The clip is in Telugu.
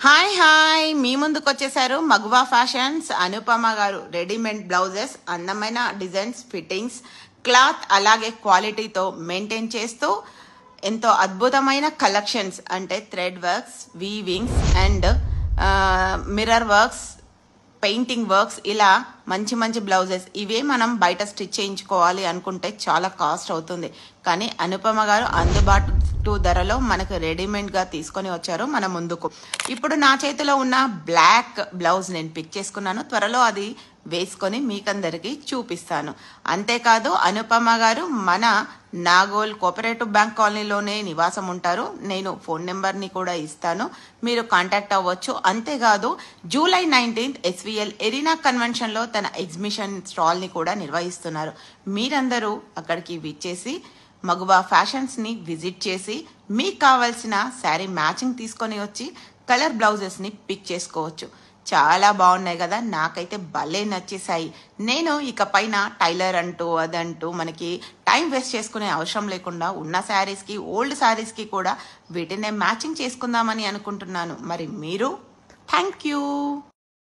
హాయ్ హాయ్ మీ ముందుకు వచ్చేసారు మగువా ఫ్యాషన్స్ అనుపమ గారు. రెడీమేడ్ బ్లౌజెస్, అందమైన డిజైన్స్, ఫిట్టింగ్స్, క్లాత్ అలాగే క్వాలిటీతో మెయింటైన్ చేస్తూ ఎంతో అద్భుతమైన కలెక్షన్స్ అంటే thread works, weavings and mirror works, painting works, ఇలా మంచి మంచి బ్లౌజెస్. ఇవే మనం బయట స్టిచ్ చేయించుకోవాలి అనుకుంటే చాలా కాస్ట్ అవుతుంది. కానీ అనుపమ గారు అందుబాటు ధరలో మనకు రెడీమేడ్గా తీసుకొని వచ్చారు మన ముందుకు. ఇప్పుడు నా చేతిలో ఉన్న బ్లాక్ బ్లౌజ్ నేను పిక్ చేసుకున్నాను. త్వరలో అది వేసుకొని మీకందరికీ చూపిస్తాను. అంతేకాదు అనుపమ గారు మన నాగోల్ కోఆపరేటివ్ బ్యాంక్ కాలనీలోనే నివాసం ఉంటారు. నేను ఫోన్ నెంబర్ని కూడా ఇస్తాను, మీరు కాంటాక్ట్ అవ్వచ్చు. అంతేకాదు జూలై 19 SVL ఎరీనా కన్వెన్షన్లో తన ఎగ్జిబిషన్ స్టాల్ని కూడా నిర్వహిస్తున్నారు. మీరందరూ అక్కడికి విచ్చేసి మగువా ఫ్యాషన్స్ని విజిట్ చేసి మీకు కావాల్సిన శారీ మ్యాచింగ్ తీసుకొని వచ్చి కలర్ బ్లౌజెస్ని పిక్ చేసుకోవచ్చు. చాలా బాగున్నాయి కదా, నాకైతే భలే నచ్చేసాయి. నేను ఇక పైన టైలర్ అంటూ అదంటూ మనకి టైం వేస్ట్ చేసుకునే అవసరం లేకుండా ఉన్న శారీస్కి, ఓల్డ్ శారీస్కి కూడా వీటినే మ్యాచింగ్ చేసుకుందామని అనుకుంటున్నాను. మరి మీరు? Thank you.